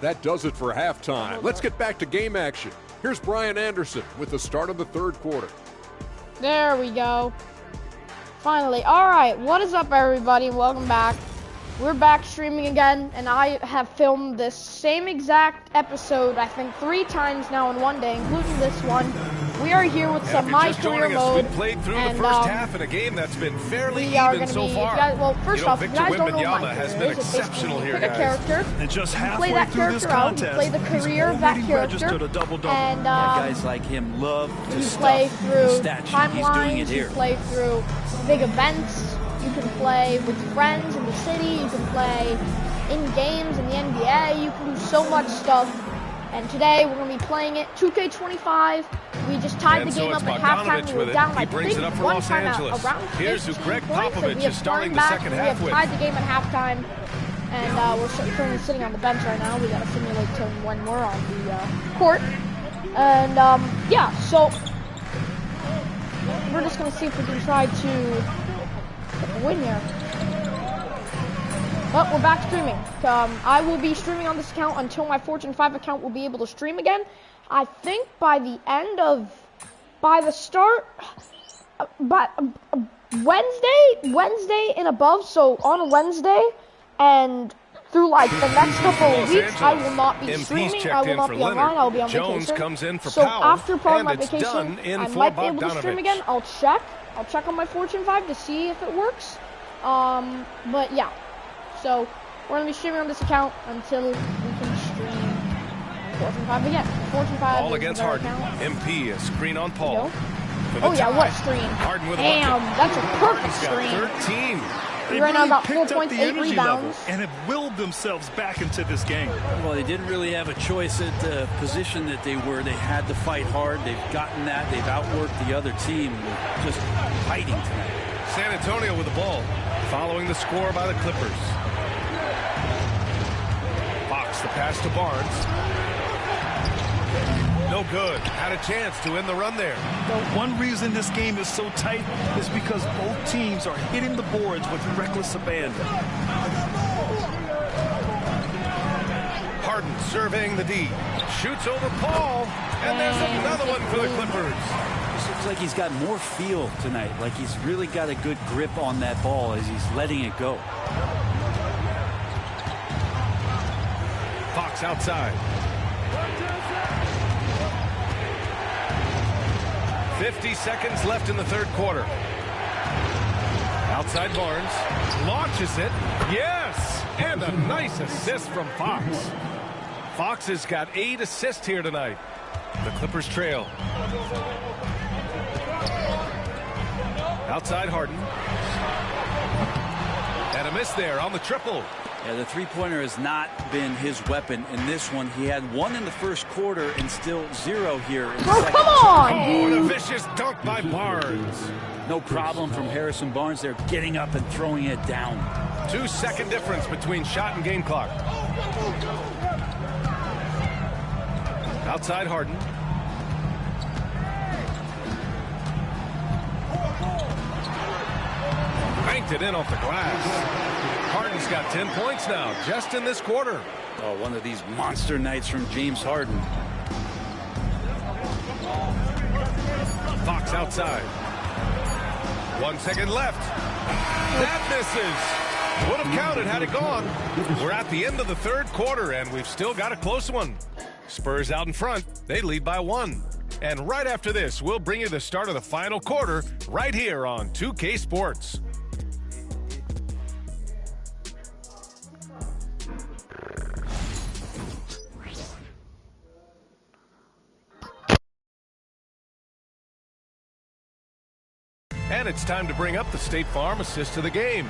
That does it for halftime. Let's get back to game action. Here's Brian Anderson with the start of the third quarter. There we go. Finally. All right, what is up, everybody? Welcome back. We're back streaming again, and I have filmed this same exact episode, I think 3 times now in one day, including this one. We are here with some Mycareer mode. We played through the first half in a game that's been fairly even so far. Well, first off, if you guys don't know what Mycareer is, it's basically you pick a character, and just you play that character out, you play the career of that character, and guys like him love to you play through timelines, you play through big events, you can play with friends in the city, you can play in games in the NBA, you can do so much stuff. And today we're going to be playing it 2K25. We just tied the game up at halftime. We were down like one time out around 15 points. And we have starting back. We have tied the game at halftime. And we're currently sitting on the bench right now. We got to simulate to when we're on the court. And yeah, so we're just going to see if we can try to win here. But we're back streaming. I will be streaming on this account until my Fortune 5 account will be able to stream again. I think by the start, Wednesday and above. So on Wednesday and through like the next couple of weeks, I will not be streaming. I will not be online. I will be on vacation. So after part of my vacation, I might be able to stream again. I'll check on my Fortune 5 to see if it works. But yeah. So we're going to be streaming on this account until we can stream Fortune 5 again. Fortune 5 Ball against Harden. MP, a screen on Paul. Oh yeah, what screen? Harden with damn, that's a perfect screen. 13. We right now got 4 points, 8 rebounds. And have willed themselves back into this game. Well, they didn't really have a choice at the position that they were. They had to fight hard. They've gotten that. They've outworked the other team. Just fighting tonight. San Antonio with the ball, following the score by the Clippers. The pass to Barnes. No good. Had a chance to end the run there. One reason this game is so tight is because both teams are hitting the boards with reckless abandon. Harden surveying the D. Shoots over Paul. And there's another one for the Clippers. It looks like he's got more feel tonight. Like he's really got a good grip on that ball as he's letting it go. Fox outside. 50 seconds left in the third quarter. Outside Barnes. Launches it. Yes! And a nice assist from Fox. Fox has got 8 assists here tonight. The Clippers trail. Outside Harden. And a miss there on the triple. Yeah, the three-pointer has not been his weapon in this one. He had 1 in the first quarter and still 0 here in the second. Come on, dude. Oh, and a vicious dunk by Barnes. No problem from Harrison Barnes there, getting up and throwing it down. 2-second difference between shot and game clock. Outside Harden. Banked it in off the glass. Harden's got 10 points now, just in this quarter. Oh, one of these monster nights from James Harden. Fox outside. 1 second left. That misses. Would have counted had it gone. We're at the end of the third quarter, and we've still got a close one. Spurs out in front. They lead by 1. And right after this, we'll bring you the start of the final quarter right here on 2K Sports. And it's time to bring up the State Farm assist to the game.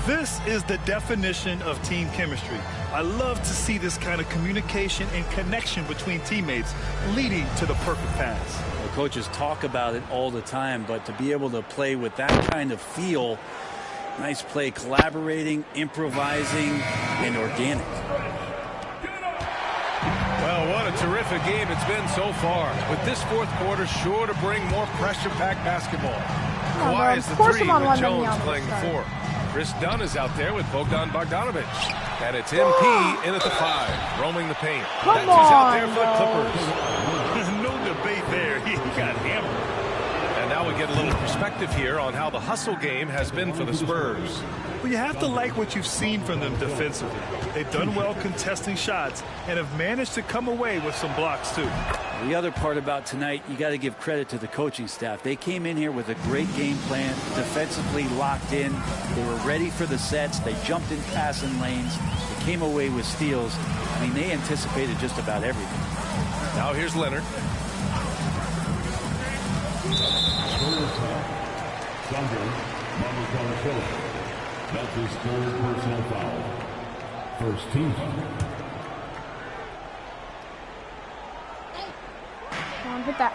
This is the definition of team chemistry. I love to see this kind of communication and connection between teammates leading to the perfect pass. The coaches talk about it all the time, but to be able to play with that kind of feel, nice play, collaborating, improvising, and organic. Well, what a terrific game it's been so far. With this fourth quarter sure to bring more pressure-packed basketball. Kawhi is the 3 with Jones playing the 4. Chris Dunn is out there with Bogdan Bogdanovic. And it's MP in at the 5, roaming the paint. Come That's who's out there on, for the bro. Clippers. No debate there. He got hammered. And now we get a little perspective here on how the hustle game has been for the Spurs. Well, you have to like what you've seen from them defensively. They've done well contesting shots and have managed to come away with some blocks, too. The other part about tonight, you got to give credit to the coaching staff. They came in here with a great game plan, defensively locked in. They were ready for the sets. They jumped in passing lanes. They came away with steals. I mean, they anticipated just about everything. Now here's Leonard. That's his 3rd personal foul. First team. Come on, hit that.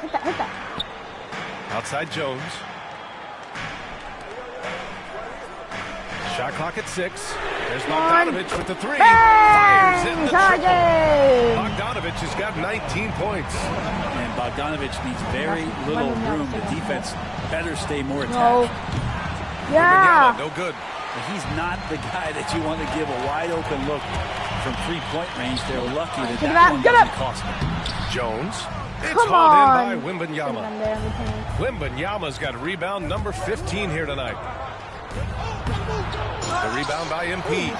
Outside Jones. Shot clock at 6. There's Bogdanovich with the 3. Fires in the triple. Bogdanovich has got 19 points. And Bogdanovich needs very little room. The defense better stay more attached. No. Yeah. No good. He's not the guy that you want to give a wide open look from 3-point range. They're lucky that that one doesn't cost them. Jones. It's Come hauled on. in by Wembanyama. Wembanyama's got rebound number 15 here tonight. The rebound by MP.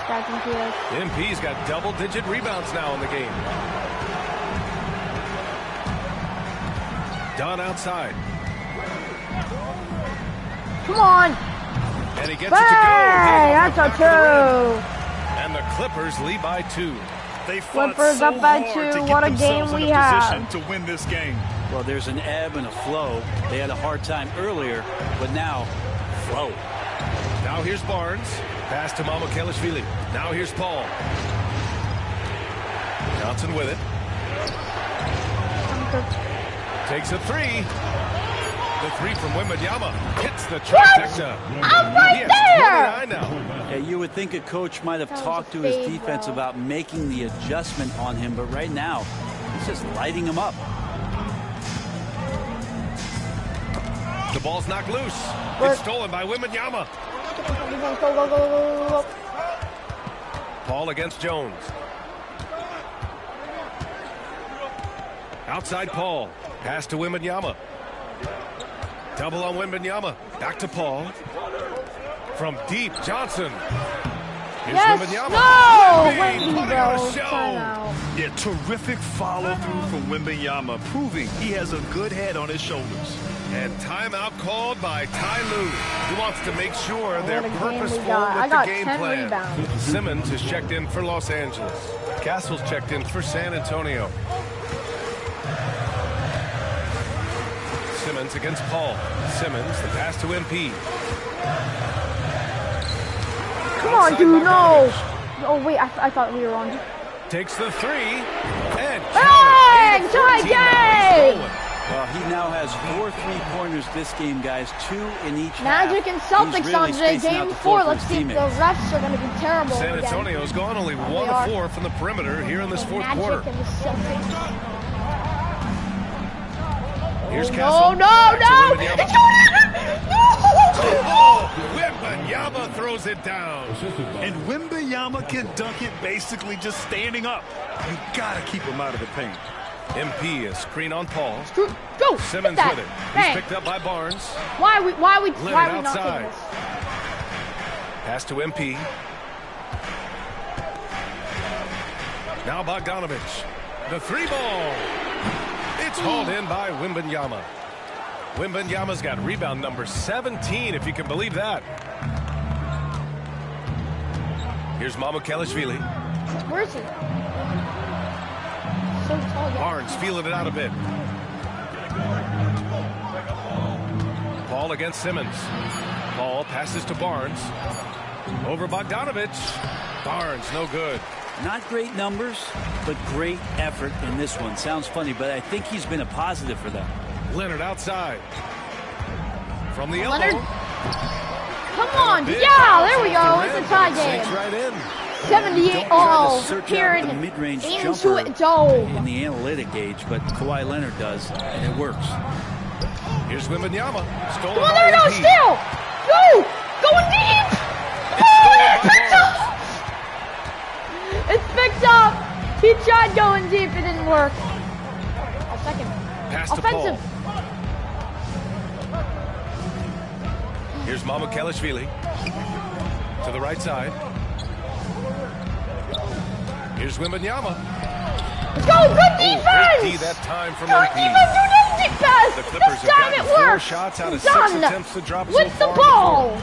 MP's got double-digit rebounds now in the game. Dunn outside. Come on. And he gets it to go. That's a 2. And the Clippers lead by 2. They fought Clippers so up by hard 2. to What get a game themselves in we a have. position to win this game. Well, there's an ebb and a flow. They had a hard time earlier, but now, flow. Now here's Barnes. Pass to Mycareer. Now here's Paul. Johnson with it. Takes a 3. The 3 from Wembanyama hits the trifecta. I'm right there. 29 now. Yeah, you would think a coach might have talked to his defense about making the adjustment on him, but right now, he's just lighting him up. The ball's knocked loose. It's stolen by Wembanyama. Go. Paul against Jones. Outside Paul. Pass to Wembanyama. Double on Wembanyama. Back to Paul. From deep, Johnson. Here's Wembanyama. No! Putting on a show. Yeah, terrific follow-through from Wembanyama, proving he has a good head on his shoulders. And timeout called by Ty Lue. He wants to make sure they're What a game we purposeful got. I with got the game 10 plan. rebounds. Simmons is checked in for Los Angeles. Castle's checked in for San Antonio. Simmons against Paul. Simmons, the pass to MP. Come on, dude, no. Oh, wait, I thought we were on. Takes the 3. And Bang! Tie game! Well, he now has 4 3-pointers this game, guys. 2 in each Magic half. and Celtics He's really on today, spacing out game the 4. floor for Let's his see if the teammates. refs are going to be terrible San again. Antonio's gone only 1 of 4 from the perimeter here in this fourth quarter. Magic and the Celtics. Here's No, Castle. no! It's Oh, Wembanyama throws it down. And Wembanyama can dunk it basically just standing up. You gotta keep him out of the paint. MP is screen on Paul. Go! Simmons with it. He's picked up by Barnes. Why are we not outside. taking this? Pass to MP. Now Bogdanovich. The 3 ball. It's hauled in by Wembanyama. Wembanyama's got rebound number 17, if you can believe that. Here's Mycareer. Where is he? So tall. Barnes feeling it out a bit. Paul against Simmons. Paul passes to Barnes. Over Bogdanovich. Barnes, no good. Not great numbers, but great effort in this one. Sounds funny, but I think he's been a positive for them. Leonard outside. From the elbow. Leonard. Come on. Yeah, there we go. It's a tie Sinks game. right in. 78 Don't try all. to search Here out the mid-range into jumper it. Oh. in the analytic age, but Kawhi Leonard does, and it works. Here's Wembanyama. Stolen Come on, by there, no, MP. still. Go. Going deep. It's stolen by Barnes. It's picked up. He tried going deep. It didn't work. A second. Pass to Offensive. Paul. Here's Mycareer to the right side. Here's Wembanyama. Let's go. Good defense. Great D that time from Good MP. defense. Good defense. The Clippers This have time gotten it 4 works. shots out of 6 Done. attempts to drop With so the far. ball.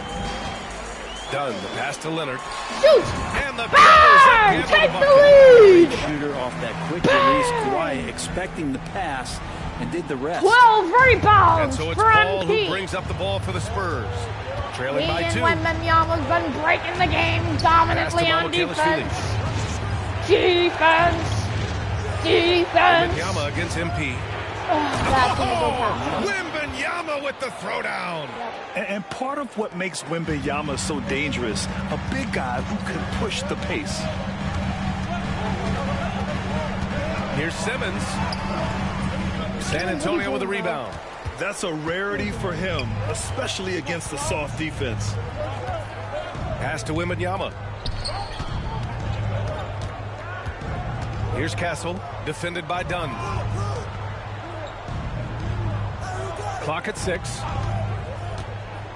Done. The pass to Leonard. Shoot. And the Bang! Take the lead. Great shooter off that quick release. Kawhi expecting the pass and did the rest. 12 And rebounds so it's for Paul MP. who brings up the ball for the Spurs. Trailing by 2. Wembanyama's been breaking the game dominantly Pass to on Mycareer. defense. Defense. Wembanyama against MP. That's gonna go past. Wembanyama with the throwdown. And part of what makes Wembanyama so dangerous, a big guy who can push the pace. Here's Simmons. San Antonio with a rebound. That's a rarity for him, especially against a soft defense. Pass to Wembanyama. Here's Castle, defended by Dunn. Clock at 6.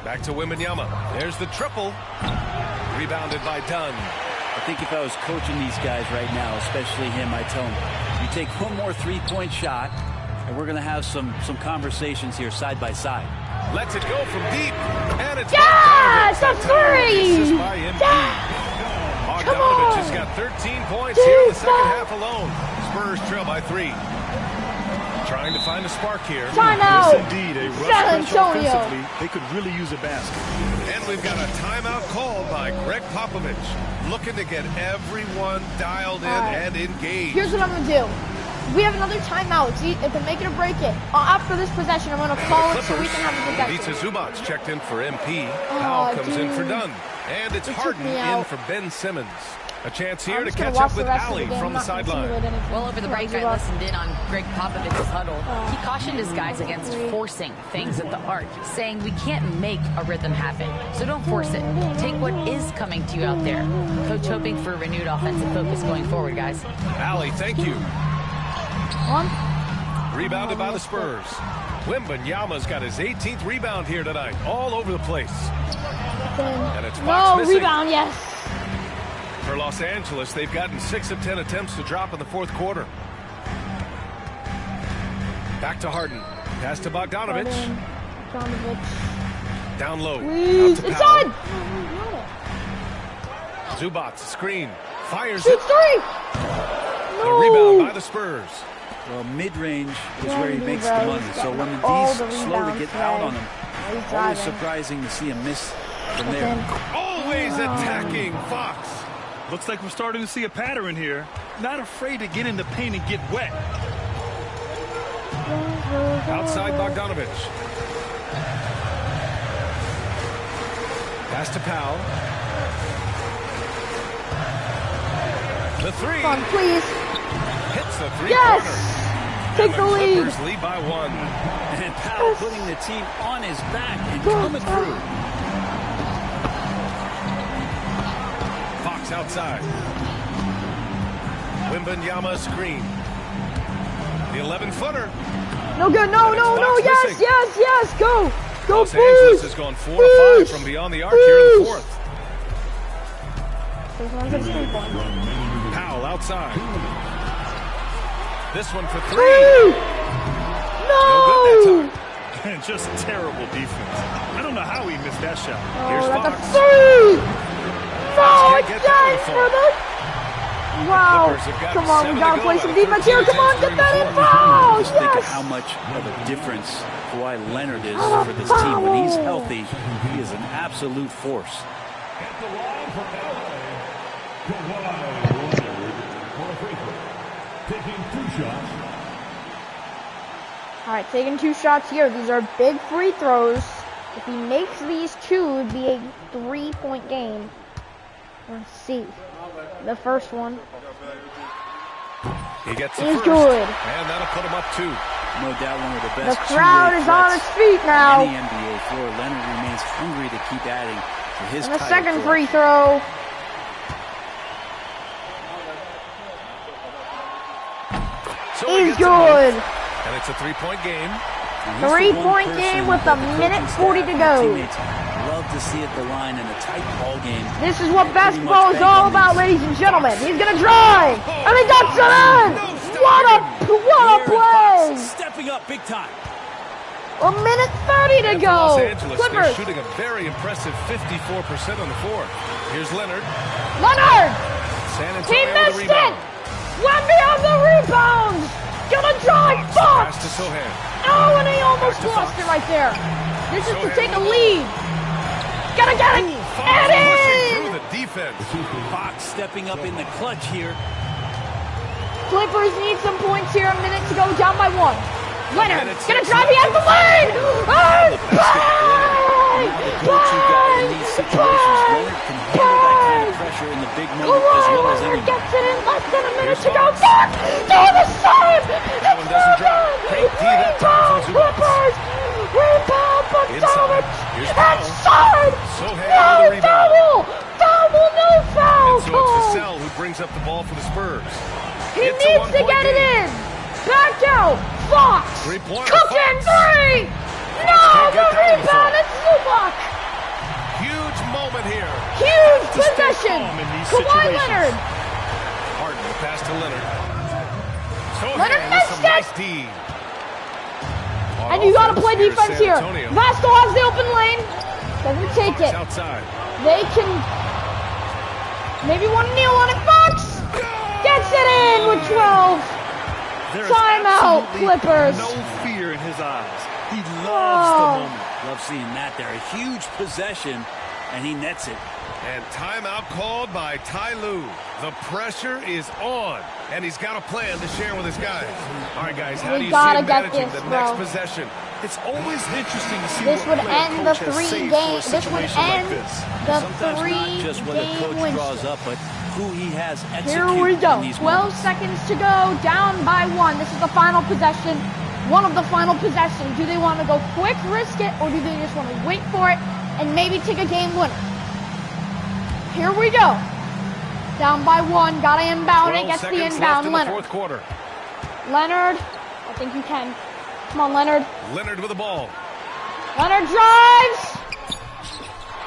Back to Wembanyama. There's the triple. Rebounded by Dunn. I think if I was coaching these guys right now, especially him, I'd tell him, you take one more three-point shot, and we're going to have some conversations here side by side. Lets it go from deep. And it's Yes, a Assist three. by MP. Come Bogdanovich on. has got 13 points here in the second half alone. Spurs trail by 3. Trying to find a spark here. Timeout. Yes, indeed. A rush San pressure Antonio. offensively. They could really use a basket. And we've got a timeout called by Greg Popovich. Looking to get everyone dialed in and engaged. Here's what I'm gonna do. We have another timeout. It's a make it or break it. After this possession, I'm gonna call it so we can have a possession. Vita Zubac's checked in for MP. Powell comes in for dude. Dunn. And it's It took Harden me in out. for Ben Simmons. A chance here I'm to just gonna catch watch up the with rest of Allie the game. from the I'm not gonna sideline. insinuate anything. Well, over the break, I listened in on Greg Popovich's huddle. He cautioned his guys against forcing things at the arc, saying we can't make a rhythm happen, so don't force it. Take what is coming to you out there. Coach hoping for renewed offensive focus going forward, guys. Allie, thank you. One. Rebounded by the Spurs. Wembanyama's got his 18th rebound here tonight. All over the place. And it's Fox No, missing. rebound, yes. For Los Angeles, they've gotten 6 of 10 attempts to drop in the fourth quarter. Back to Harden. Pass to Bogdanovich. Bogdanovich. Down low. Please. Out to Inside. Powell. Zubac, screen. Fires Shoot it. three. A rebound by the Spurs. Well, mid-range is where he Yeah, makes bro, the money. he's So got when the all D's the slowly rebounds get today. out on him, He's always driving. surprising to see him miss from Within. there. Always attacking Fox. Looks like we're starting to see a pattern here. Not afraid to get in the paint and get wet. Outside Bogdanovich. Pass to Powell. The three. Come on, please. Hits the three-pointer. Yes. Take And the lead. Clippers lead by 1. And Powell putting the team on his back and coming through. Fox outside. Wembanyama screen. The 11-footer. No good. No, And it's no, no. Fox Yes, missing. yes, yes. Go. Go, Los please. Angeles has gone 4 to 5 from beyond the arc here in the fourth. Powell outside. This one for 3. No. No good that time. And just terrible defense. I don't know how he missed that shot. Here's That's a Fox. three. No, can't it's get that done one for for the. Wow. Clippers have got Come on, 7 we to gotta go play out some of defense here. 13 Come on, attempts get that during in the foul. Just think of Yes. how much of a difference Kawhi Leonard is for this team. When he's healthy, he is an absolute force. At the line for LA, Kawhi Leonard for a free throw. Taking 2 shots. All right, taking 2 shots here. These are big free throws. If he makes these 2, it'd be a 3-point game. Let's see. The first one He gets the is first. good. And that'll put him up 2. No doubt one of the The best crowd two-way is on threats its feet on now. any NBA floor. Leonard remains hungry to keep adding to his And the title second torch. free throw. is good. And it's a 3-point game. 3-point game with a minute 40 to go. Love to see it the line in a tight ball game. This is what basketball is all about, ladies and gentlemen. He's gonna drive, and he ducks it in. What a play! Stepping up big time. A minute 30 to go. Los Angeles, Clippers. they're shooting a very impressive 54% on the floor. Here's Leonard. Leonard. San He Antonio with missed the it. rebound. Wemby on the rebound. Gonna drive. Pass Fox. to Sohan. Oh, and he almost Back to lost Fox. it right there. This is to Sohan take a with the lead. Gotta get it. Fox And pushing in. through the defense. Fox stepping up in the clutch here. Clippers need some points here. A minute to go, down by 1. Leonard And it's gonna six drive. He has the lane. And In these situations, Leonard can handle that kind of pressure in the big moment as well as Leonard anyone. gets it in less than a minute Here's to go. Fox. Fox to the side. That one doesn't drop. Great D that time from Zubac. Clippers. Rebound, but Inside. Here's outside. Sohan No with the rebound. foul. Foul, no foul. And so it's Vassell who brings up the ball for the Spurs. He It's a needs to 1-point get it game. in. Back out. Fox. Three-pointer, Cook in Fox. 3. No, can't the get that one rebound. for. It's Zubac. Huge moment here. Huge To stay possession. calm in these Kawhi situations. Leonard. Harden, the pass to Leonard. Sohan Leonard with missed some it. nice D. On And you got to offense, play here's defense San here. Antonio. Vasco has the open lane. Doesn't take Fox it. outside. They can maybe want to kneel on it. Fox gets it in with 12. There is Timeout, absolutely Clippers. no fear in his eyes. He loves the Oh. moment. Love seeing that there. A huge possession, and he nets it. And timeout called by Ty Lue. The pressure is on, and he's got a plan to share with his guys. All right, guys, how We do you see gotta him get managing this, the bro. next possession? It's always interesting to see This what would play a end the coach has 3 saved for a game. This would situation like end this. the Sometimes 3 not just what a game coach win draws streak. up, but who he has Here executed we go. in these 12 moments. seconds to go. Down by 1. This is the final possession. One of the final possessions. Do they want to go quick, risk it, or do they just want to wait for it and maybe take a game winner? Here we go. Down by 1. Gotta inbound it. 12 Gets the seconds left inbound. in the Leonard. fourth quarter. Leonard. I think you can. Come on, Leonard. Leonard with the ball. Leonard drives.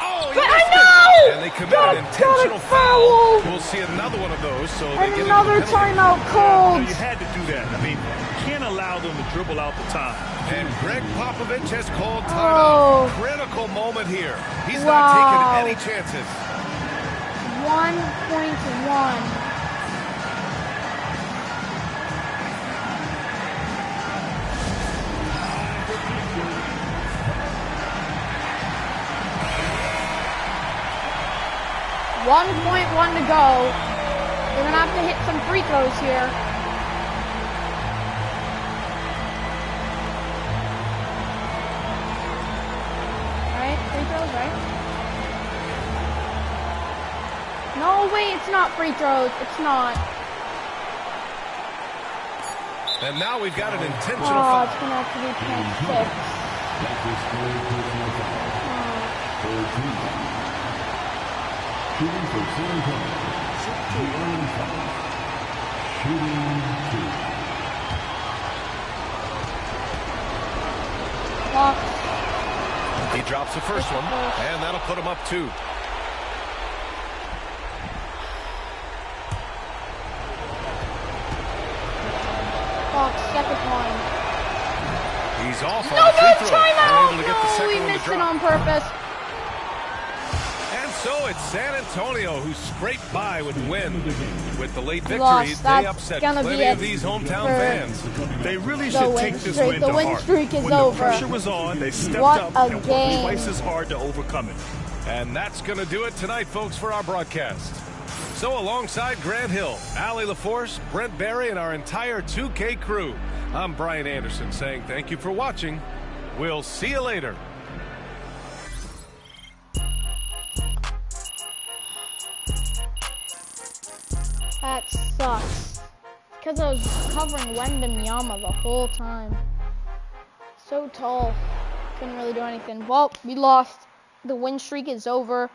Oh, he But I missed know! it. And they committed Got an intentional a foul. foul. We'll see another one of those. So they And get another into the penalty. timeout called. You had to do that. I mean, you can't allow them to dribble out the time. And Greg Popovich has called Oh. timeout. Critical moment here. He's Wow. not taking any chances. 1.1. .1 to go. They're gonna have to hit some free throws here. Right? Free throws, right? No, wait, it's not free throws. It's not. And now we've got an intentional Oh, foul. it's gonna have to be .6. Shooting for San Antonio. De'Aaron Fox. Shooting 2. Fox. He drops the first one, and that'll put him up 2. Fox, second one. He's off No on the free more throw. timeout! Unable to get the No, second we one to missed it drop. on purpose. And so it's San Antonio who scraped by with the win. With the late victory, Lost. they That's upset gonna be plenty it of these hometown for fans. They really the should win take this streak. win The to win heart. streak is when over. the pressure was on, they stepped What up a and game. worked twice as hard to overcome it. And that's going to do it tonight, folks, for our broadcast. So alongside Grant Hill, Allie LaForce, Brent Barry, and our entire 2K crew, I'm Brian Anderson saying thank you for watching. We'll see you later. That sucks. Because I was covering Wembanyama the whole time. So tall. Couldn't really do anything. Well, we lost. The win streak is over.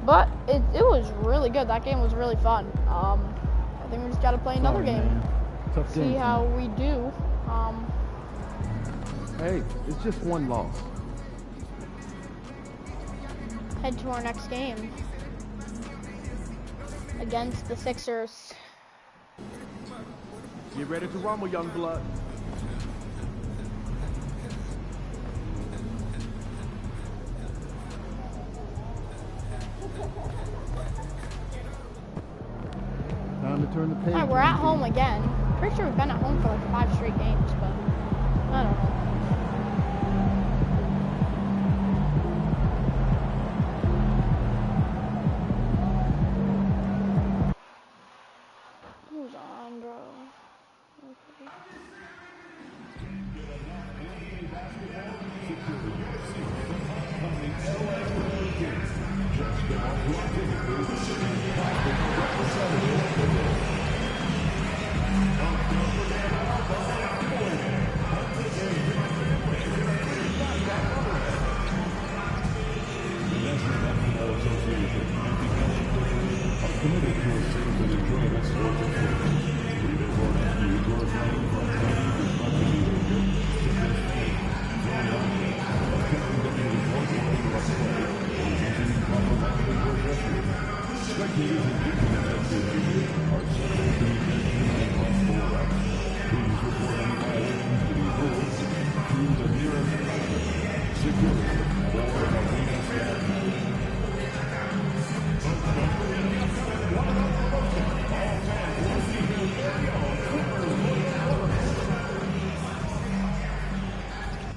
But it was really good. That game was really fun. I think we just got to play another game. Tough see game. how we do. Hey, it's just one loss. Head to our next game against the Sixers. Get ready to rumble, young blood. Time to turn the page. Alright, we're at home again. Pretty sure we've been at home for like 5 straight games, but I don't know. Who's on, bro? Okay.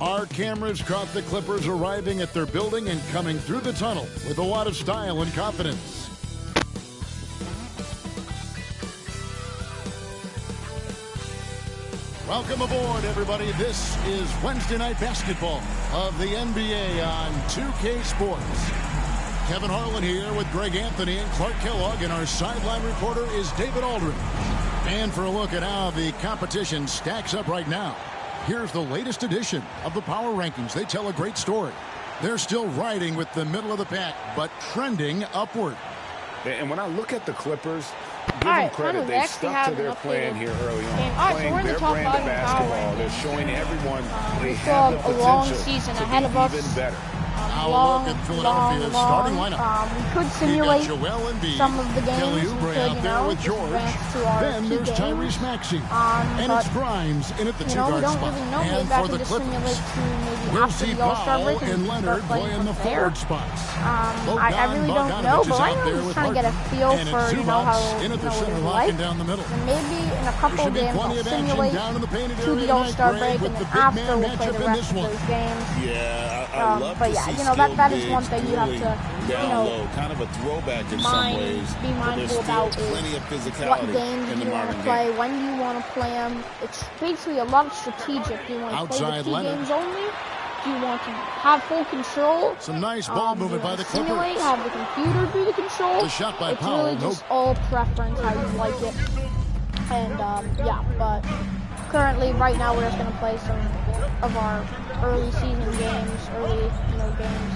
Our cameras caught the Clippers arriving at their building and coming through the tunnel with a lot of style and confidence. Welcome aboard, everybody. This is Wednesday Night Basketball of the NBA on 2K Sports. Kevin Harlan here with Greg Anthony and Clark Kellogg, and our sideline reporter is David Aldridge. And for a look at how the competition stacks up right now, here's the latest edition of the Power Rankings. They tell a great story. They're still riding with the middle of the pack, but trending upward. And when I look at the Clippers, give them credit. They stuck to their plan here early on, playing their brand of basketball. They're showing everyone they have the potential to be even better. Long starting lineup. We could simulate some of the games. Kelly Oubre out there with George. Then there's Tyrese Maxey. And it's Grimes in at the two-guard spot. And for the Clippers, we'll see Powell and Leonard playing the forward spots. I really don't know, but right now I'm just trying to get a feel for how it's like. And maybe in a couple of games I'll simulate to the All-Star break, and then after we'll play the rest of those games. Yeah, I love to see that is one thing you have to, kind of a throwback in some ways. Be mindful about what games you want to play, when you want to play them. It's basically a lot of strategic. Do you want to play the key games only? Do you want to have full control? Some nice ball movement by the Clippers. Simulate, have the computer do the control. The shot by it's Powell. Really just all preference, how you like it. And but currently, right now, we're just going to play some of our early season games, games,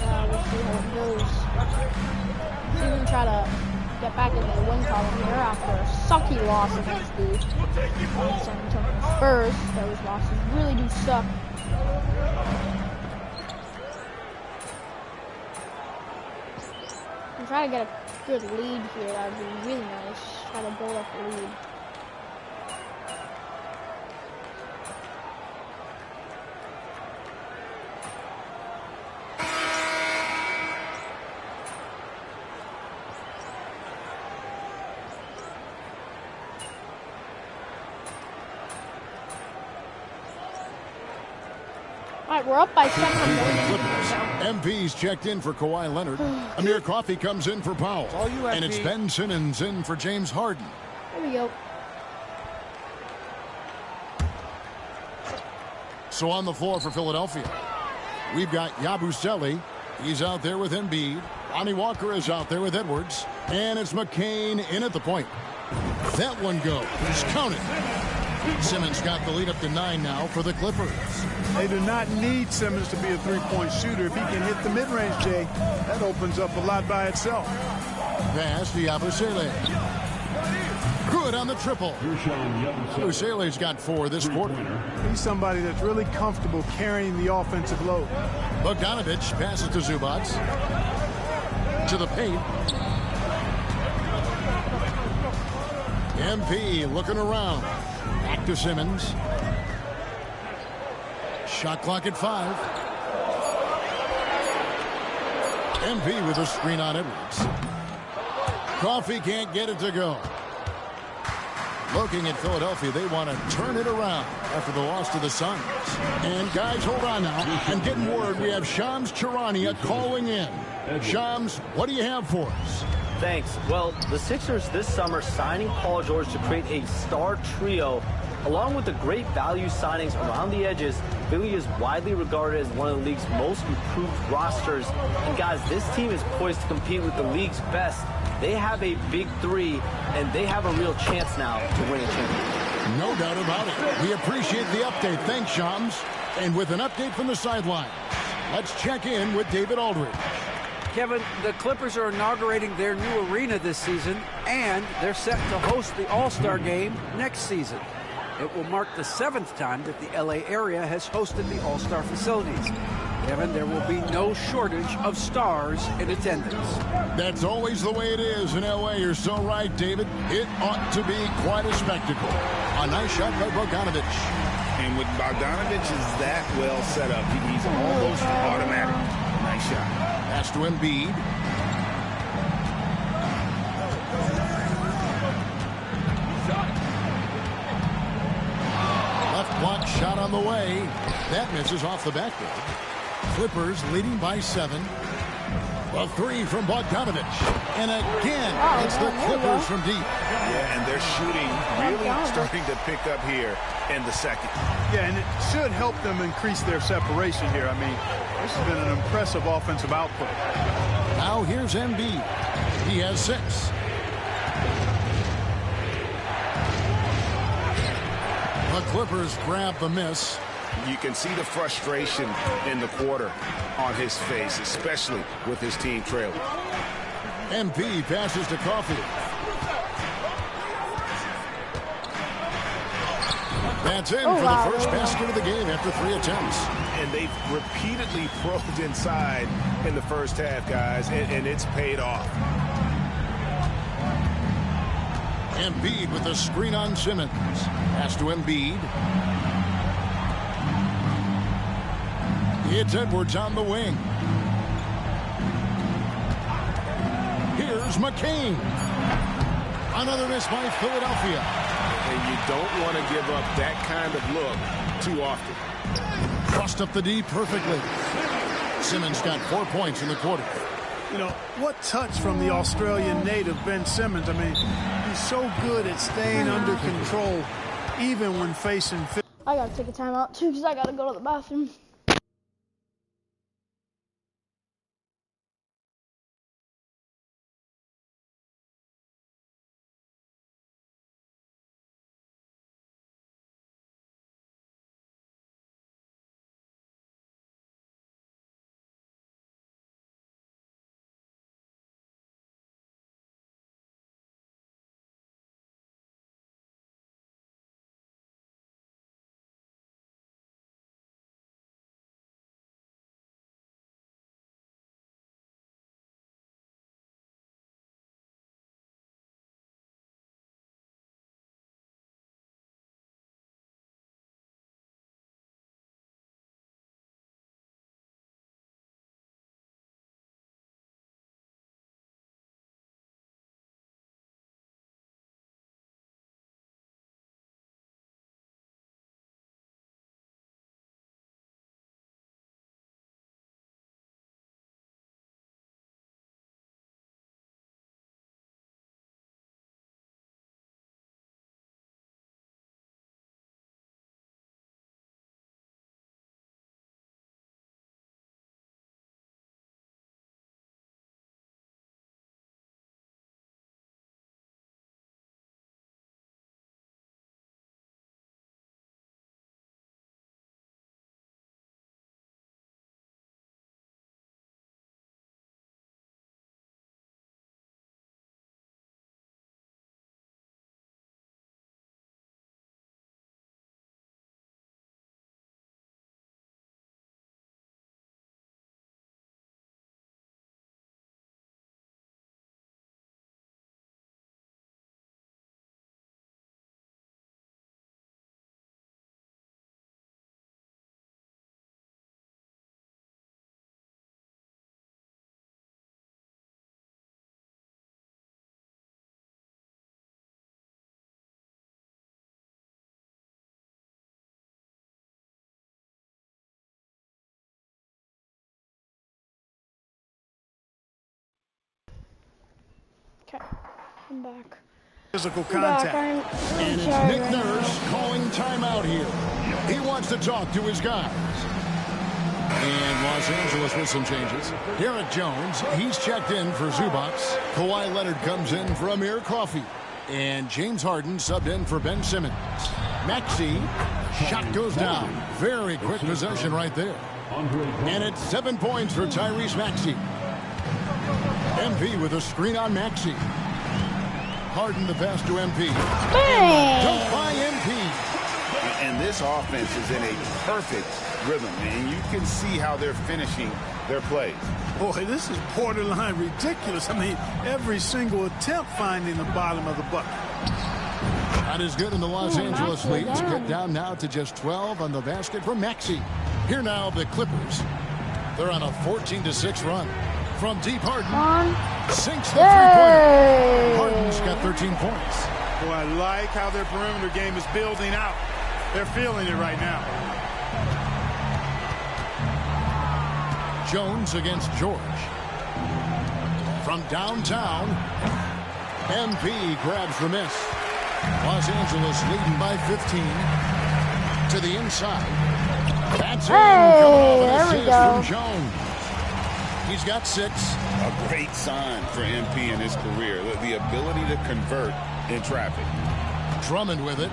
and we'll see how it goes. Let's even try to get back into the win column here after a sucky loss against the San Antonio Spurs. Those losses really do suck. I'm trying to get a good lead here. That would be really nice. Try to build up a lead. Alright, we're up by 7. MV's checked in for Kawhi Leonard. Amir Coffey comes in for Powell. And it's Ben Simmons in for James Harden. There we go. So on the floor for Philadelphia, we've got Yabusele. He's out there with Embiid. Lonnie Walker is out there with Edwards. And it's McCain in at the point. That one goes. Count it. Simmons got the lead up to 9 now for the Clippers. They do not need Simmons to be a three-point shooter. If he can hit the mid-range, Jay, that opens up a lot by itself. Pass to Yabusele. Good Good on the triple. Usele's got 4 this quarter. He's somebody that's really comfortable carrying the offensive load. Bogdanovich passes to Zubac. To the paint. MP looking around. Back to Simmons. Shot clock at 5. MP with a screen on Edwards. Coffee can't get it to go. Looking at Philadelphia, they want to turn it around after the loss to the Suns. And guys, hold on now. I'm getting word we have Shams Charania calling in. Shams, what do you have for us? Thanks. Well, the Sixers this summer signing Paul George to create a star trio. Along with the great value signings around the edges, Philly is widely regarded as one of the league's most improved rosters. And guys, this team is poised to compete with the league's best. They have a big 3, and they have a real chance now to win a championship. No doubt about it. We appreciate the update. Thanks, Shams. And with an update from the sideline, let's check in with David Aldridge. Kevin, the Clippers are inaugurating their new arena this season, and they're set to host the All-Star Game next season. It will mark the 7th time that the LA area has hosted the All-Star facilities. Kevin, there will be no shortage of stars in attendance. That's always the way it is in LA. You're so right, David. It ought to be quite a spectacle. A nice shot by Bogdanovich. And with Bogdanovich is that well set up, he's almost automatic. Nice shot. Pass to Embiid. Left block shot on the way. That misses off the backboard. Clippers leading by 7. A 3 from Bogdanovich. And again, it's the Clippers from deep. Yeah, and they're shooting really starting to pick up here in the second. Yeah, and it should help them increase their separation here. I mean, this has been an impressive offensive output. Now here's Embiid. He has 6. The Clippers grab the miss. You can see the frustration in the quarter on his face, especially with his team trailing. MP passes to Coffee. That's in for the first basket of the game after 3 attempts. And they've repeatedly probed inside in the first half, guys, and it's paid off. Embiid with a screen on Simmons. Pass to Embiid. It's Edwards on the wing. Here's McCain. Another miss by Philadelphia. And you don't want to give up that kind of look too often. Crossed up the D perfectly. Simmons got 4 points in the quarter. You know, what touch from the Australian native, Ben Simmons. I mean, he's so good at staying under control, even when facing... I got to take a timeout, too, because I got to go to the bathroom. I'm back. Physical contact. And it's Nick Nurse calling timeout here. He wants to talk to his guys. And Los Angeles with some changes. Derek Jones, he's checked in for Zubac. Kawhi Leonard comes in for Amir Coffey. And James Harden subbed in for Ben Simmons. Maxey, shot goes down. Very quick possession right there. And it's 7 points for Tyrese Maxey. MP with a screen on Maxey. Harden the pass to MP. Dunked by MP. And this offense is in a perfect rhythm, and you can see how they're finishing their plays. Boy, this is borderline ridiculous. I mean, every single attempt finding the bottom of the bucket. That is good in the Los Angeles lead. It's cut down now to just 12 on the basket for Maxey. Here now, the Clippers. They're on a 14-6 run. From deep, Harden sinks the three-pointer. Harden's got 13 points. Boy, I like how their perimeter game is building out. They're feeling it right now. Jones against George. From downtown, MP grabs the miss. Los Angeles leading by 15. To the inside. That's there we go. From Jones. He's got 6. A great sign for MP in his career. The ability to convert in traffic. Drummond with it.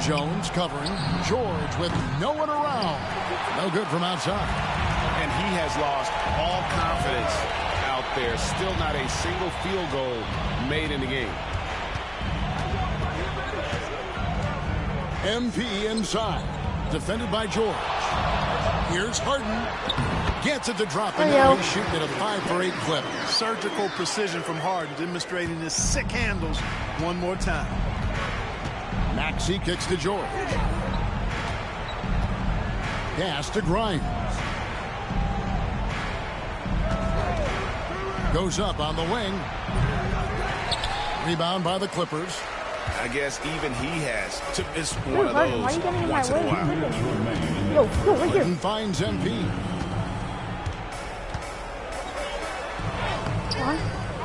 Jones covering. George with no one around. No good from outside. And he has lost all confidence out there. Still not a single field goal made in the game. MP inside. Defended by George. Here's Harden. Gets it to drop, and now he's shooting at a 5-for-8 clip. Surgical precision from Harden, demonstrating his sick handles one more time. Maxey kicks to George. Pass to Grimes. Goes up on the wing. Rebound by the Clippers. I guess even he has to miss one of those once in a while. Right here. And finds MP.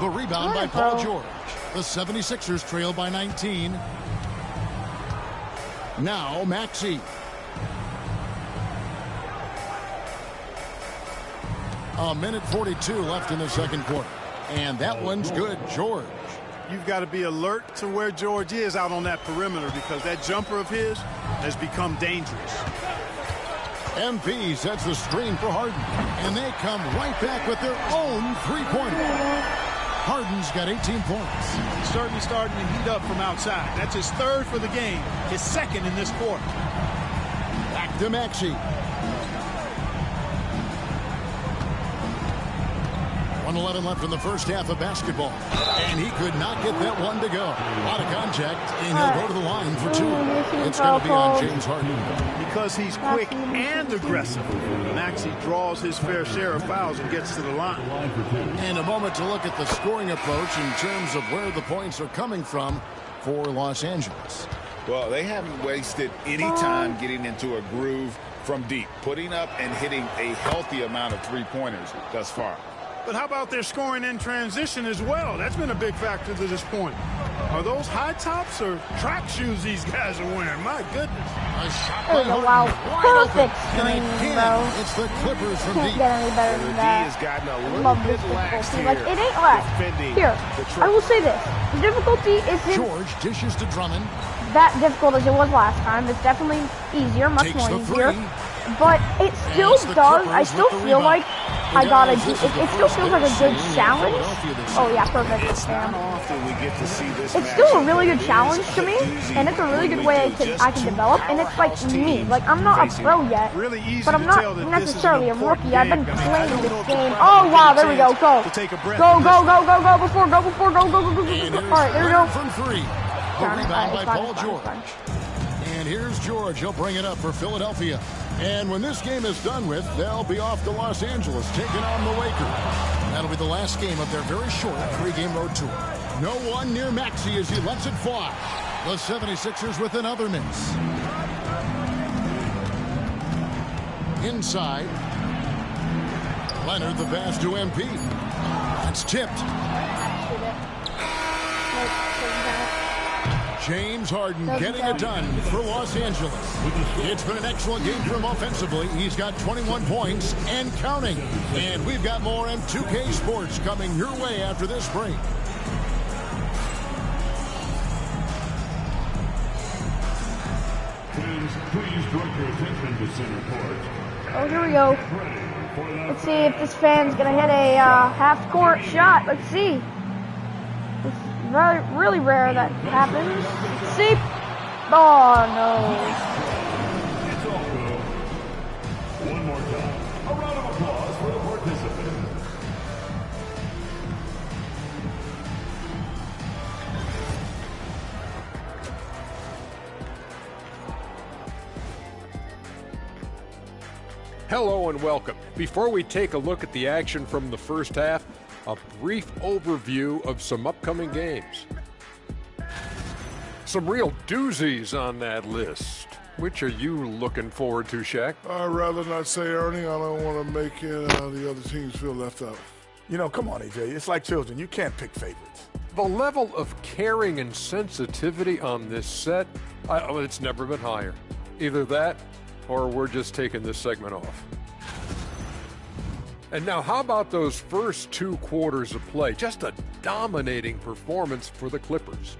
The rebound by Paul George. The 76ers trail by 19. Now Maxey. A minute 42 left in the second quarter. And that one's good. George. You've got to be alert to where George is out on that perimeter because that jumper of his has become dangerous. MP sets the screen for Harden. And they come right back with their own three-pointer. Harden's got 18 points. He's certainly starting to heat up from outside. That's his 3rd for the game, his 2nd in this quarter. Back to Maxey. 1:11 left in the first half of basketball. And he could not get that one to go. A lot of contact, and he'll go to the line for 2. It's going to be on James Harden. Because he's quick and aggressive, Maxey draws his fair share of fouls and gets to the line. And a moment to look at the scoring approach in terms of where the points are coming from for Los Angeles. Well, they haven't wasted any time getting into a groove from deep, putting up and hitting a healthy amount of three-pointers thus far. But how about their scoring in transition as well? That's been a big factor to this point. Are those high tops or track shoes these guys are wearing? My goodness. A shot by Harden. Wow. Perfect screen, bro. It's the Clippers from Can't deep. get any better than that. Has gotten a I little love bit this lax difficulty. here. Like, it ain't lax. Here, I will say this. The difficulty isn't George dishes to Drummond. that difficult as it was last time. It's definitely easier, much more easier. But it still does. I still feel like I got it still feels like a good challenge. Oh yeah, perfect. It's not often we get to see this. It's still a really good challenge to me, and it's a really good way I can develop. And it's like me, like I'm not a pro yet, but I'm not necessarily a rookie. I've been playing this game. Oh wow, there we go. Go before. All right, there we go. From 3. The rebound by Paul George. And here's George. He'll bring it up for Philadelphia. And when this game is done with, they'll be off to Los Angeles, taking on the Lakers. That'll be the last game of their very short 3-game road tour. No one near Maxey as he lets it fly. The 76ers with another miss. Inside. Leonard the pass to MP. It's tipped. James Harden getting it done for Los Angeles. It's been an excellent game for him offensively. He's got 21 points and counting. And we've got more M2K Sports coming your way after this break. Please direct your attention to center court. Oh, here we go. Let's see if this fan's going to hit a half-court shot. Let's see. It's really rare that happens. Let's see. Oh, no. It's all good. One more time. A round of applause for the participants. Hello and welcome. Before we take a look at the action from the first half, a brief overview of some upcoming games. Some real doozies on that list. Which are you looking forward to, Shaq? I'd rather not say, Ernie. I don't want to make the other teams feel left out. You know, come on, AJ. It's like children. You can't pick favorites. The level of caring and sensitivity on this set, it's never been higher. Either that or we're just taking this segment off. And now, how about those first 2 quarters of play? Just a dominating performance for the Clippers.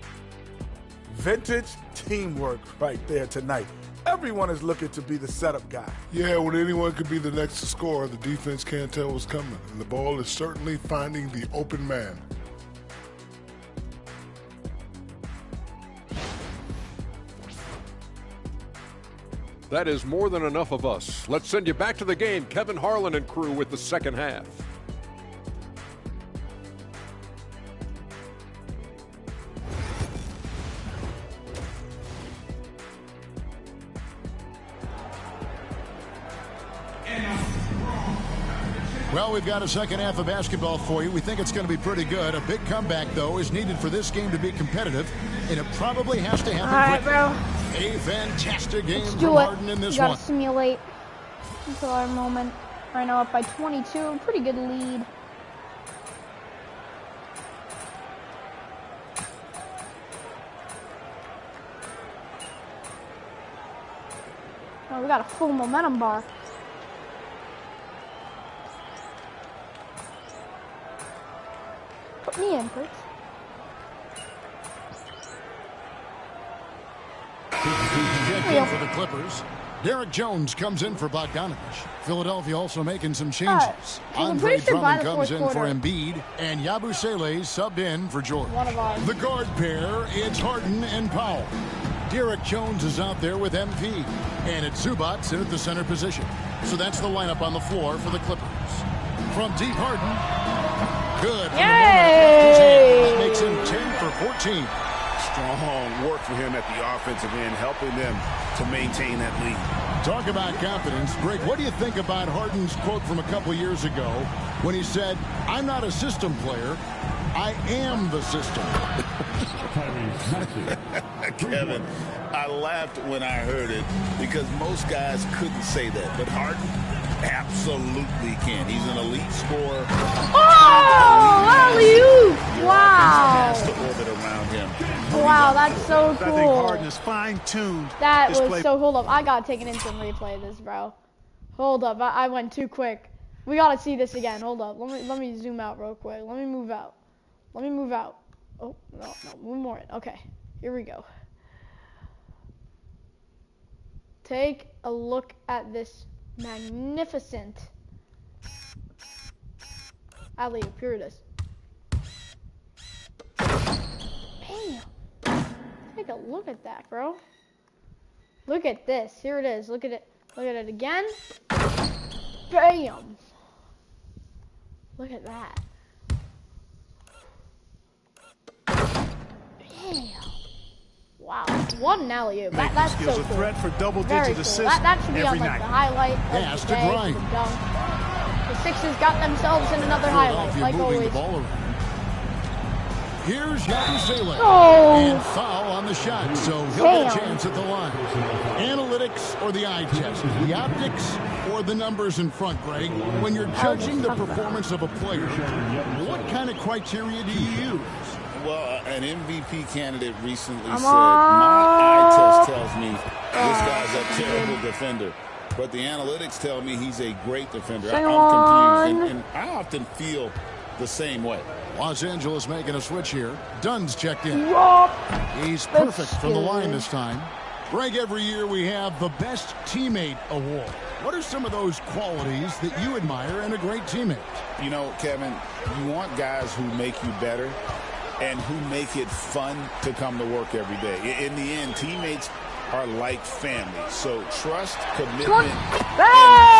Vintage teamwork right there tonight. Everyone is looking to be the setup guy. Yeah, when anyone could be the next to score, the defense can't tell what's coming. And the ball is certainly finding the open man. That is more than enough of us. Let's send you back to the game. Kevin Harlan and crew with the second half. Well, we've got a second half of basketball for you. We think it's going to be pretty good. A big comeback, though, is needed for this game to be competitive, and it probably has to happen quickly. All right, bro. A fantastic game Let's from do it. Harden in this gotta one. Simulate until our moment. Right now up by 22. Pretty good lead. Oh, we got a full momentum bar. Put me in, please. For the Clippers, Derek Jones comes in for Bogdanovich. Philadelphia also making some changes. Andre Drummond comes in for Embiid, and Yabusele subbed in for George. The guard pair, it's Harden and Powell. Derek Jones is out there with MP, and it's Zubats in at the center position. So that's the lineup on the floor for the Clippers. From deep, Harden. Good. Yay! That makes him 10 for 14. Strong work for him at the offensive end, helping them to maintain that lead. Talk about confidence. Greg, what do you think about Harden's quote from a couple years ago when he said, "I'm not a system player, I am the system"? Kevin, I laughed when I heard it because most guys couldn't say that, but Harden absolutely can. He's an elite scorer. Oh, alley-oop! Wow. Has to orbit around him. Wow, that's so cool. I think Harden is fine-tuned. That was so. Hold up, I gotta take an instant replay of this, bro. Hold up, I went too quick. We gotta see this again. Hold up, let me zoom out real quick. Let me move out. Oh no, move more in. Okay, here we go. Take a look at this magnificent alley-oop. Here it is. Bam. Take a look at that, bro. Look at this. Here it is. Look at it. Look at it again. Bam. Look at that. Bam. Wow. What an alley-oop. That's so cool. A threat for double-digit cool. assists That should be on every like night. the highlight of Pass the to day, Bryant. the dunk. The Sixers got themselves in another highlight, like moving always. the ball around. Here's Yabusele. Oh. And foul on the shot, so he'll get a chance at the line. Analytics or the eye test? The optics or the numbers in front, Greg? When you're judging the performance of a player, what kind of criteria do you use? Well, an MVP candidate recently said, my eye test tells me this guy's a terrible defender, but the analytics tell me he's a great defender. I'm confused, and I often feel the same way. Los Angeles making a switch here. Dunn's checked in. He's perfect from the line this time. Greg, every year we have the Best Teammate Award. What are some of those qualities that you admire in a great teammate? You know, Kevin, you want guys who make you better and who make it fun to come to work every day. In the end, teammates are like family. So trust, commitment, and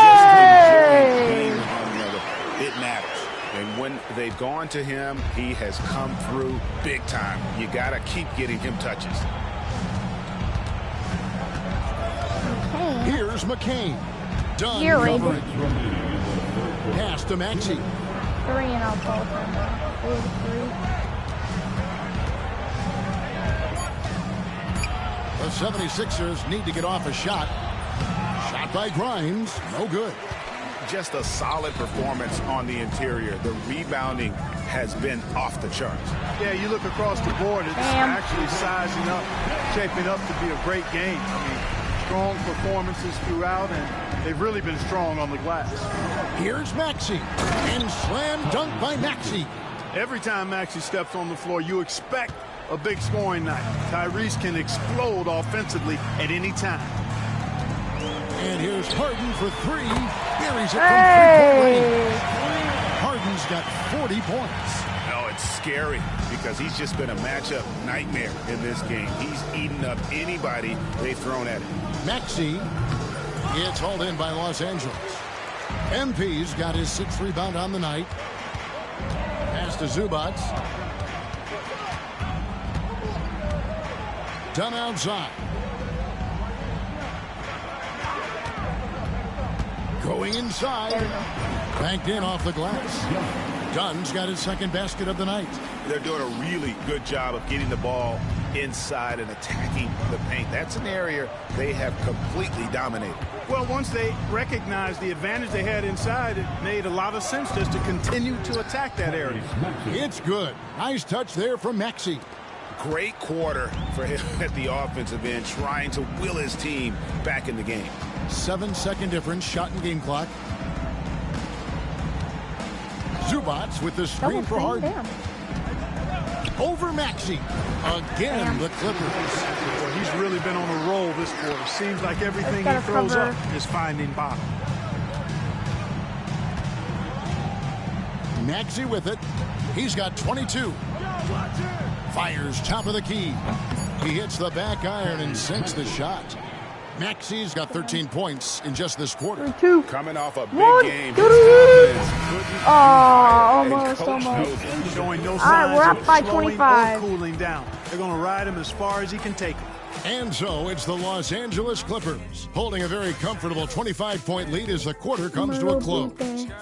just enjoying being with one another. It matters. And when they've gone to him, he has come through big time. You got to keep getting him touches. Here's McCain. Dunn covering. Pass to Maxey. 3 and I'll call The 76ers need to get off a shot. Shot by Grimes. No good. Just a solid performance on the interior. The rebounding has been off the charts. Yeah, you look across the board, it's actually sizing up, shaping up to be a great game. I mean, strong performances throughout, and they've really been strong on the glass. Here's Maxey, and slam dunk by Maxey. Every time Maxey steps on the floor, you expect a big scoring night. Tyrese can explode offensively at any time. And here's Harden for 3. Buries it from 3-point range. Harden's got 40 points. No, it's scary because he's just been a matchup nightmare in this game. He's eaten up anybody they've thrown at him. Maxey gets hauled in by Los Angeles. MP's got his 6th rebound on the night. Pass to Zubac. Done outside. Going inside. Banked in off the glass. Dunn's got his 2nd basket of the night. They're doing a really good job of getting the ball inside and attacking the paint. That's an area they have completely dominated. Well, once they recognized the advantage they had inside, it made a lot of sense just to continue to attack that area. It's good. Nice touch there from Maxey. Great quarter for him at the offensive end, trying to will his team back in the game. 7-second difference, shot and game clock. Zubac with the screen for Harden. Over Maxey. Again, the Clippers. Well, he's really been on a roll this quarter. Seems like everything he throws up is finding bottom. Maxey with it. He's got 22. Fires top of the key. He hits the back iron and sinks the shot. Maxey's got 13 points in just this quarter. Coming off a big game. Almost. Showing no All right, we're up by 25. Cooling down. They're going to ride him as far as he can take him. And so it's the Los Angeles Clippers holding a very comfortable 25-point lead as the quarter comes to a close.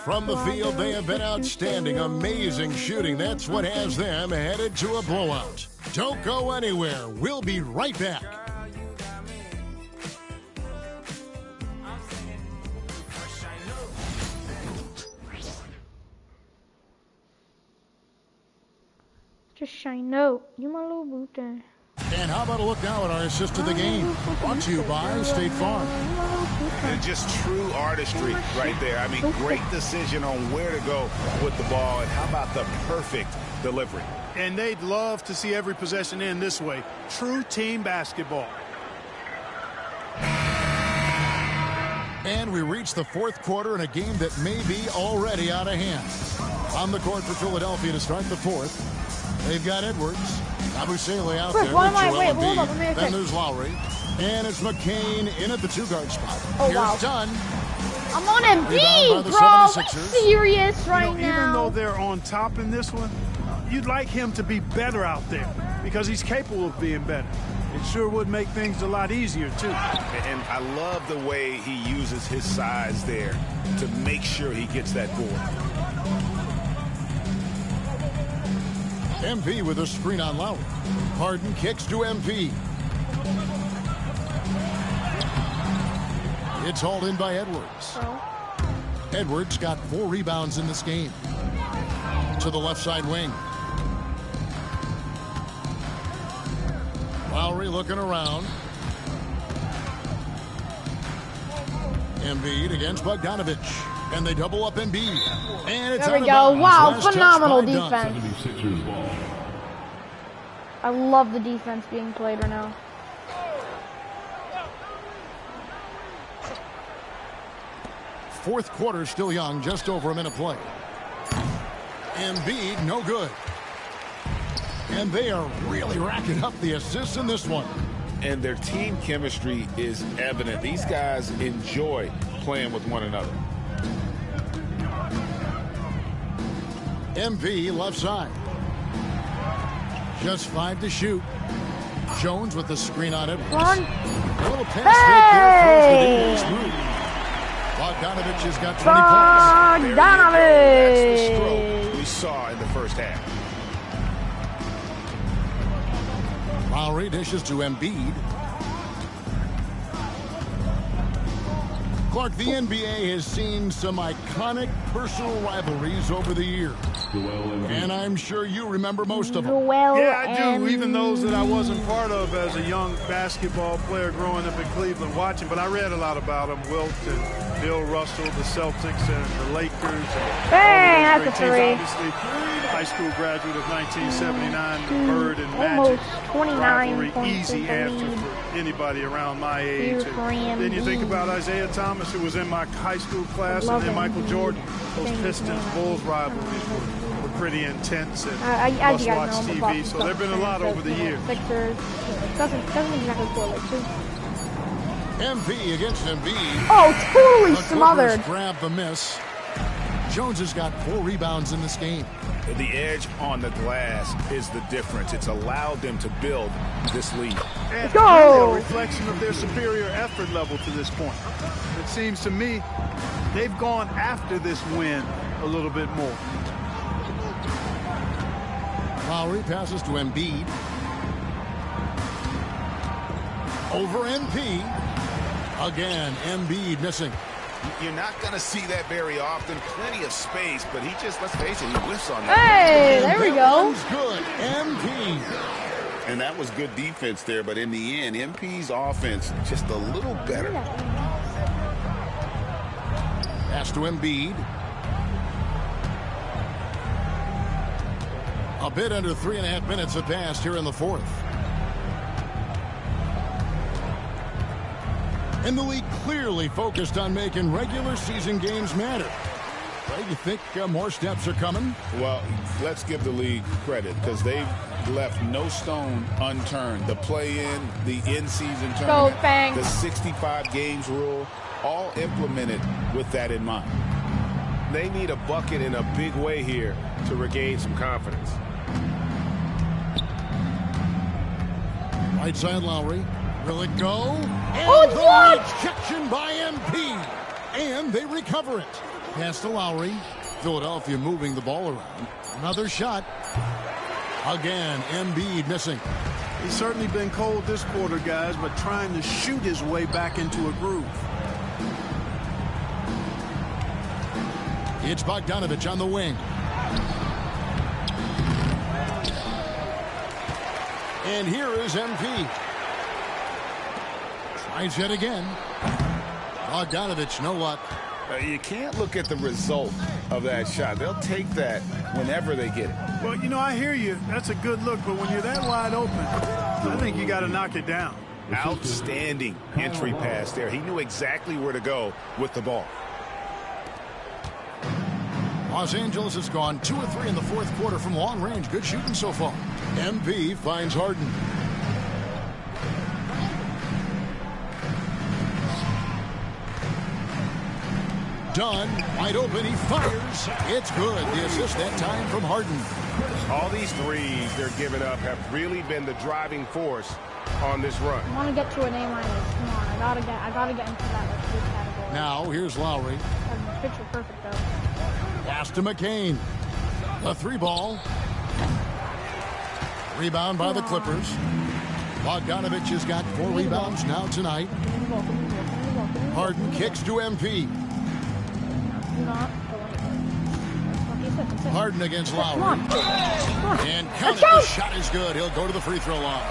From the field, they have been outstanding, amazing shooting. That's what has them headed to a blowout. Don't go anywhere. We'll be right back. Just shine out. You my little boot there. And how about a look now at our assist to the game? Brought to you by State Farm. And just true artistry right there. I mean, great decision on where to go with the ball. And how about the perfect delivery? And they'd love to see every possession end this way. True team basketball. And we reach the 4th quarter in a game that may be already out of hand. On the court for Philadelphia to start the 4th. They've got Edwards. Abusele out there. Hold up. Then there's Lowry. And it's McCain in at the 2-guard spot. Oh, Here's Dunn. I'm on Embiid, bro. Be serious right now. Even though they're on top in this one, you'd like him to be better out there because he's capable of being better. It sure would make things a lot easier, too. And I love the way he uses his size there to make sure he gets that board. MP with a screen on Lowry. Harden kicks to MP. It's hauled in by Edwards. Edwards got 4 rebounds in this game. To the left side wing. Lowry looking around. Embiid against Bogdanovich. And they double up Embiid. And it's there we go. Wow, phenomenal defense. I love the defense being played right now. Fourth quarter still young, just over a minute play. Embiid, no good. And they are really racking up the assists in this one. And their team chemistry is evident. These guys enjoy playing with one another. MV left side. Just 5 to shoot. Jones with the screen on it. One. A little pass fake there. Through. Bogdanovich has got 20 points. That's the stroke we saw in the first half. Lowry dishes to Embiid. Clark, the NBA has seen some iconic personal rivalries over the years. And I'm sure you remember most of them. Yeah, I do, even those that I wasn't part of as a young basketball player growing up in Cleveland watching. But I read a lot about them. Wilt and Bill Russell, the Celtics and the Lakers. And that's a three. Obviously, high school graduate of 1979, the Bird and Almost Magic 29 rivalry, points easy answer for anybody around my age. And then you think about Isaiah Thomas, who was in my high school class, and then Michael Jordan. Those Pistons-Bulls rivalries were pretty intense and as you guys must-watch know, TV. So there have been a lot over the years. Sixers doesn't exactly correlate to. MP against Embiid. Oh, totally smothered. Grab the miss. Jones has got 4 rebounds in this game. The edge on the glass is the difference. It's allowed them to build this lead. And really a reflection of their superior effort level to this point. It seems to me they've gone after this win a little bit more. Lowry passes to Embiid. Over MP. Again, Embiid missing. You're not going to see that very often. Plenty of space, but he just, let's face it, he whiffs on that. Hey, there we go. Good. MP. And that was good defense there, but in the end, MP's offense just a little better. Pass to Embiid. A bit under 3.5 minutes have passed here in the fourth. And the league clearly focused on making regular season games matter. Right, you think more steps are coming? Well, let's give the league credit because they've left no stone unturned. The play-in, the in-season tournament, the 65 games rule, all implemented with that in mind. They need a bucket in a big way here to regain some confidence. Right side Lowry. Will it go? And oh, it's blocked! Rejection by MP. And they recover it. Pass to Lowry. Philadelphia moving the ball around. Another shot. Again, Embiid missing. He's certainly been cold this quarter, guys, but trying to shoot his way back into a groove. It's Bogdanovich on the wing. And here is MP. Tries yet again. Bogdanovich, no luck. You can't look at the result of that shot. They'll take that whenever they get it. Well, you know, I hear you. That's a good look, but when you're that wide open, I think you got to knock it down. Outstanding entry pass there. He knew exactly where to go with the ball. Los Angeles has gone 2 of 3 in the fourth quarter from long range. Good shooting so far. MP finds Harden. Done. Wide open. He fires. It's good. The assist that time from Harden. All these threes they're giving up have really been the driving force on this run. I want to get to an A-. Come on, I gotta get into that good category. Now here's Lowry. Picture perfect though. Pass to McCain. The 3-ball. Rebound by the Clippers. Bogdanovich has got 4 rebounds now tonight. Harden kicks to MP. Harden against Lowry. And count it. The shot is good. He'll go to the free throw line.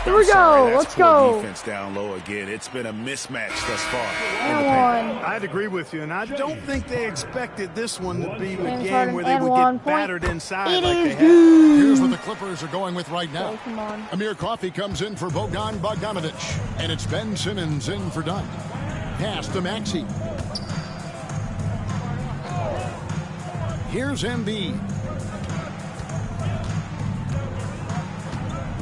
Here we go. Let's go. Defense down low again. It's been a mismatch thus far. I'd agree with you, and I don't think they expected this one to be the game where they would get battered inside like they have. Here's what the Clippers are going with right now. Come on. Amir Coffey comes in for Bogdan Bogdanovic, and it's Ben Simmons in for Dunn. Pass to Maxey. Here's Embiid.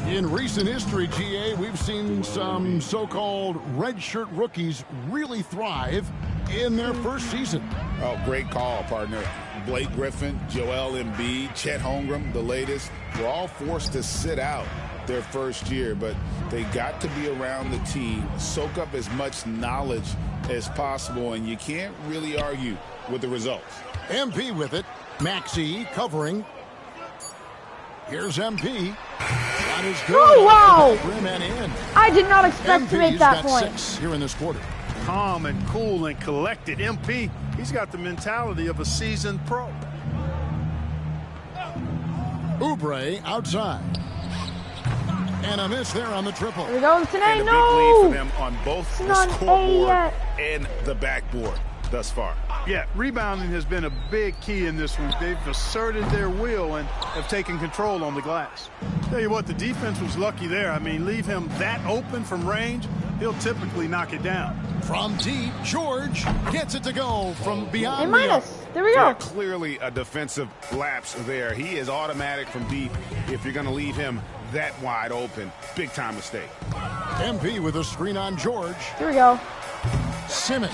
In recent history, GA, we've seen some so-called redshirt rookies really thrive in their first season. Oh, great call, partner. Blake Griffin, Joel Embiid, Chet Holmgren, the latest, were all forced to sit out their first year, but they got to be around the team, soak up as much knowledge as possible, and you can't really argue with the results. MP with it. Maxey covering. Here's MP. That is good. Oh, wow. Rim and in. I did not expect to make that point. 6 here in this quarter. Calm and cool and collected. MP, he's got the mentality of a seasoned pro. Oubre outside. And a miss there on the triple. Here we go today. And a No. big lead for them on both the scoreboard and the backboard thus far. Yeah, rebounding has been a big key in this one. They've asserted their will and have taken control on the glass. Tell you what, the defense was lucky there. I mean, leave him that open from range, he'll typically knock it down. From deep, George gets it to go from beyond. A-minus. There we go. Yeah, clearly a defensive lapse there. He is automatic from deep if you're going to leave him that wide open. Big time mistake. MP with a screen on George. Here we go. Simmons.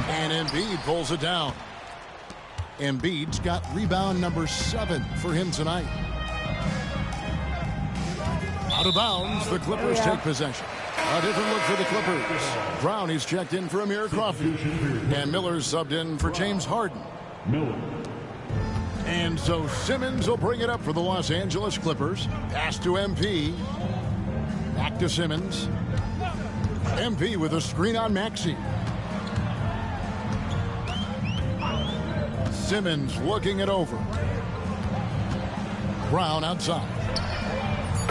And Embiid pulls it down. Embiid's got rebound number 7 for him tonight. Out of bounds, the Clippers take possession. A different look for the Clippers. Brownie's checked in for Amir Coffey. And Miller's subbed in for James Harden. And so Simmons will bring it up for the Los Angeles Clippers. Pass to MP. Back to Simmons. MP with a screen on Maxey. Simmons looking it over. Brown outside.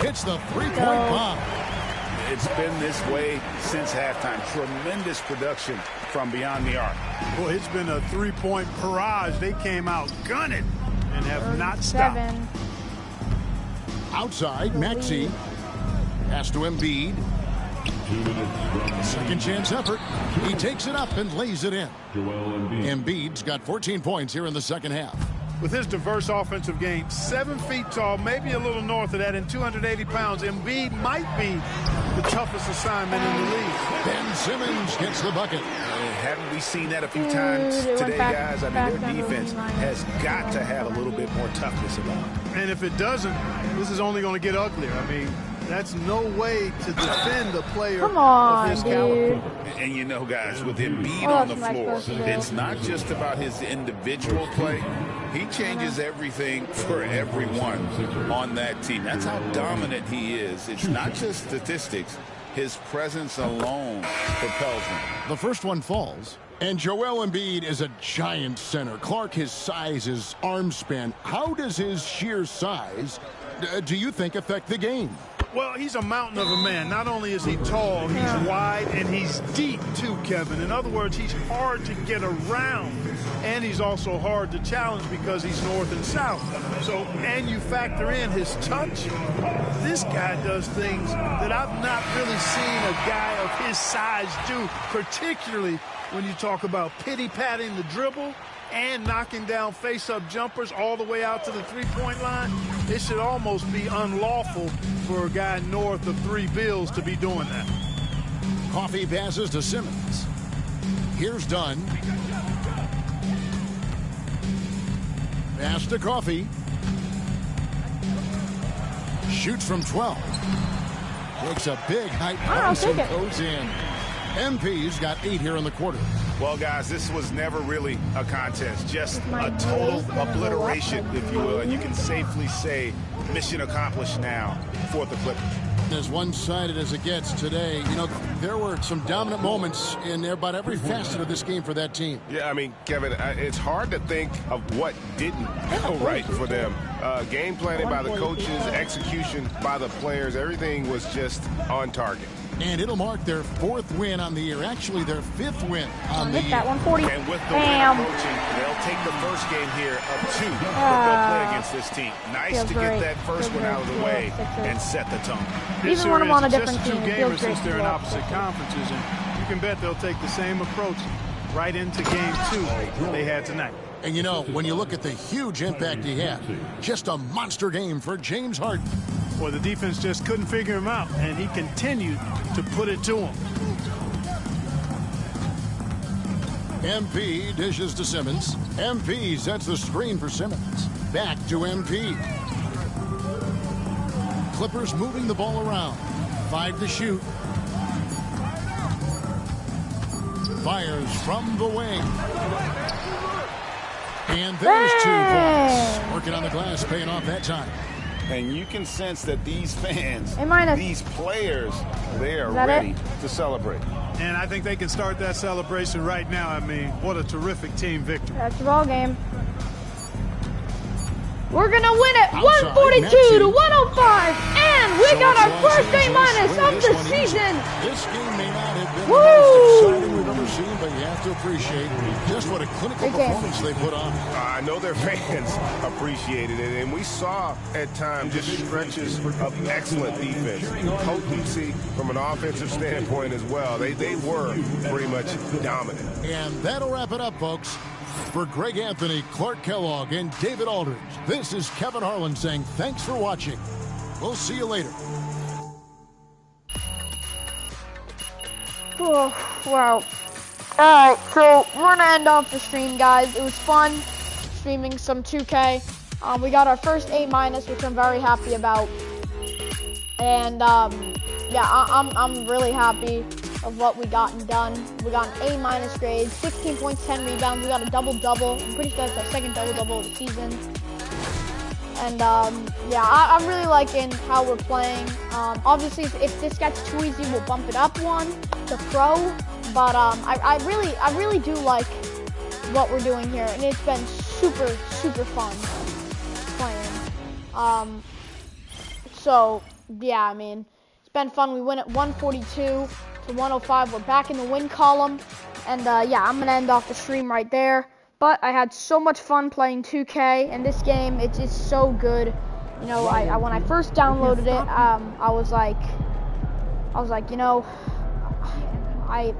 Hits the three-point bomb. It's been this way since halftime. Tremendous production from beyond the arc. Well, it's been a three-point barrage. They came out gunning and have not stopped. Outside, Maxey. Pass to Embiid. Second chance effort. He takes it up and lays it in. Embiid's got 14 points here in the second half. With his diverse offensive game, 7 feet tall, maybe a little north of that, and 280 pounds, Embiid might be the toughest assignment in the league. Ben Simmons gets the bucket. Haven't we seen that a few times today, guys? I mean, their defense has got to have a little bit more toughness about it. And if it doesn't, this is only going to get uglier. I mean, that's no way to defend a player of his caliber. And you know, guys, with Embiid on the floor, it's not just about his individual play. He changes everything for everyone on that team. That's how dominant he is. It's not just statistics. His presence alone propels him. The first one falls. And Joel Embiid is a giant center. Clark, his size, his arm span. How does his sheer size, do you think, affect the game? Well, he's a mountain of a man. Not only is he tall, he's wide, and he's deep, too, Kevin. In other words, he's hard to get around, and he's also hard to challenge because he's north and south. So, and you factor in his touch, this guy does things that I've not really seen a guy of his size do, particularly when you talk about pity-patting the dribble and knocking down face-up jumpers all the way out to the three-point line. It should almost be unlawful for a guy north of 3 bills to be doing that. Coffey passes to Simmons. Here's Dunn. Pass to Coffey. Shoots from 12. Takes a big height pass and goes in. MP's got 8 here in the quarter. Well, guys, this was never really a contest, just a total obliteration, if you will. And you can safely say mission accomplished now for the Clippers. As one-sided as it gets today, you know, there were some dominant moments in about every facet of this game for that team. Yeah, I mean, Kevin, it's hard to think of what didn't go right for them. Game planning by the coaches, execution by the players, everything was just on target. And it'll mark their 4th win on the year. Actually, their 5th win on the year. That 140. And with the win approaching, they'll take the first game here of 2 that they'll play against this team. Nice to get that first one out of the way and set the tone. Even when I'm on a different team, just 2 gamers since they're in opposite conferences, and you can bet they'll take the same approach right into game 2 that they had tonight. And you know, when you look at the huge impact he had, just a monster game for James Harden. Well, the defense just couldn't figure him out, and he continued to put it to him. MP dishes to Simmons. MP sets the screen for Simmons. Back to MP. Clippers moving the ball around. 5 to shoot. Fires from the wing. And there's 2 points. Working on the glass, paying off that time. And you can sense that these fans, these players, they are ready to celebrate. And I think they can start that celebration right now. I mean, what a terrific team victory. That's the ball game. We're going to win it 142 to 105. And we got our first A- of the season. This game may not have been the most exciting we've ever seen, but you have to appreciate just what a clinical performance they put on. I know their fans appreciated it, and we saw at times just stretches of excellent defense, potency from an offensive standpoint as well. They were pretty much dominant. And that'll wrap it up, folks. For Greg Anthony, Clark Kellogg, and David Aldridge, this is Kevin Harlan saying thanks for watching. We'll see you later. Oh, wow. Alright, so we're going to end off the stream, guys. It was fun streaming some 2K. We got our first A-, which I'm very happy about. And, yeah, I'm really happy of what we gotten done. We got an A- grade, 16 points, 10 rebounds. We got a double-double. I'm pretty sure that's our second double-double of the season. And, yeah, I'm really liking how we're playing. Obviously, if this gets too easy, we'll bump it up 1 to pro. But I really do like what we're doing here, and it's been super fun playing. So yeah, I mean, it's been fun. We win at 142 to 105. We're back in the win column, and yeah, I'm gonna end off the stream right there. But I had so much fun playing 2K, and this game, it's just so good. You know, when I first downloaded it, I was like, you know, I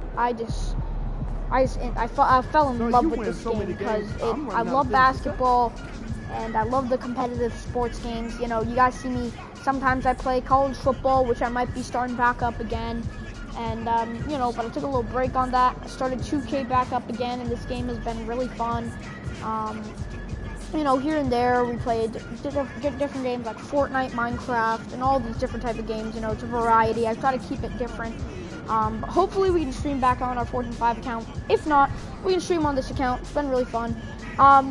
fell in love with this game because I love basketball and I love the competitive sports games. You know, you guys see me, sometimes I play college football, which I might be starting back up again. And, you know, but I took a little break on that. I started 2K back up again, and this game has been really fun. You know, here and there we played different games like Fortnite, Minecraft, and all these different type of games. You know, it's a variety. I try to keep it different. But hopefully we can stream back on our 4th and 5 account. If not, we can stream on this account. It's been really fun.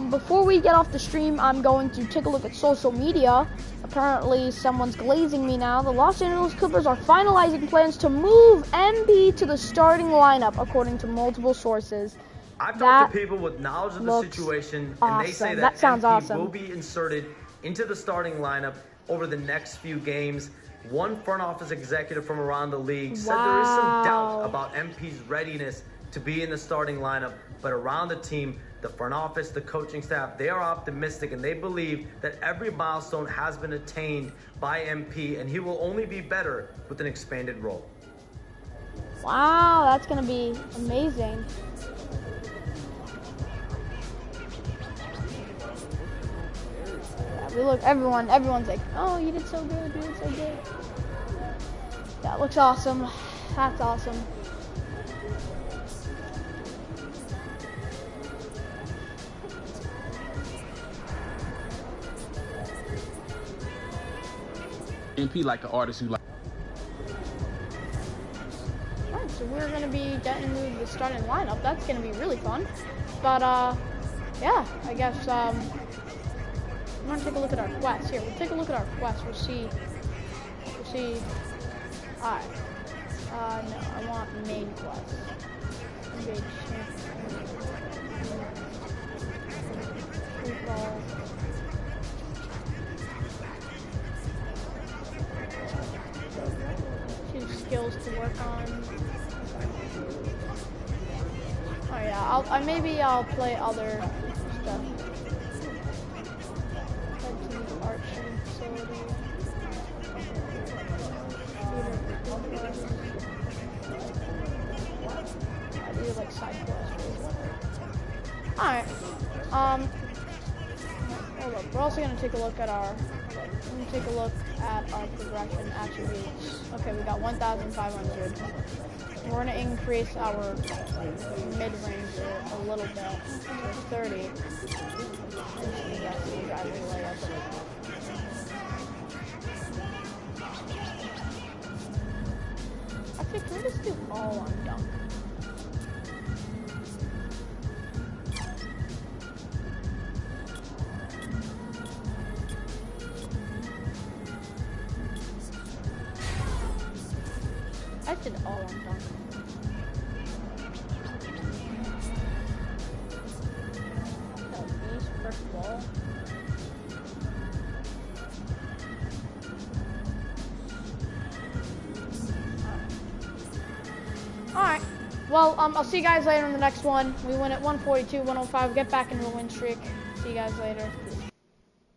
Before we get off the stream, I'm going to take a look at social media. Apparently, someone's glazing me now. The Los Angeles Clippers are finalizing plans to move MB to the starting lineup, according to multiple sources. I've talked to people with knowledge of the situation, and they say that sounds MP awesome. will be inserted into the starting lineup over the next few games. One front office executive from around the league said there is some doubt about MP's readiness to be in the starting lineup, but around the team, the front office, the coaching staff, they are optimistic and they believe that every milestone has been attained by MP, and he will only be better with an expanded role. Wow, that's going to be amazing. Yeah, we look, everyone's like, oh, you did so good, you did so good. That looks awesome. That's awesome. MP like an artist who like. Alright, so we're gonna be getting into the starting lineup. That's gonna be really fun. But yeah, I guess I'm gonna take a look at our quests here. We'll take a look at our quests. We'll see Alright. No, I want main quest. Big football. 2 skills to work on. Oh yeah, maybe I'll play other stuff. Head to the archery facility. I do like side quests. Alright. Hold up. We're also gonna take a look at our progression attributes. Okay, we got 1,500. We're gonna increase our mid-range a little bit to 30. Actually, can we just do all on dunk? I did all on dunk. First ball. Alright. Well, I'll see you guys later in the next one. We win at 142, 105. Get back into a win streak. See you guys later.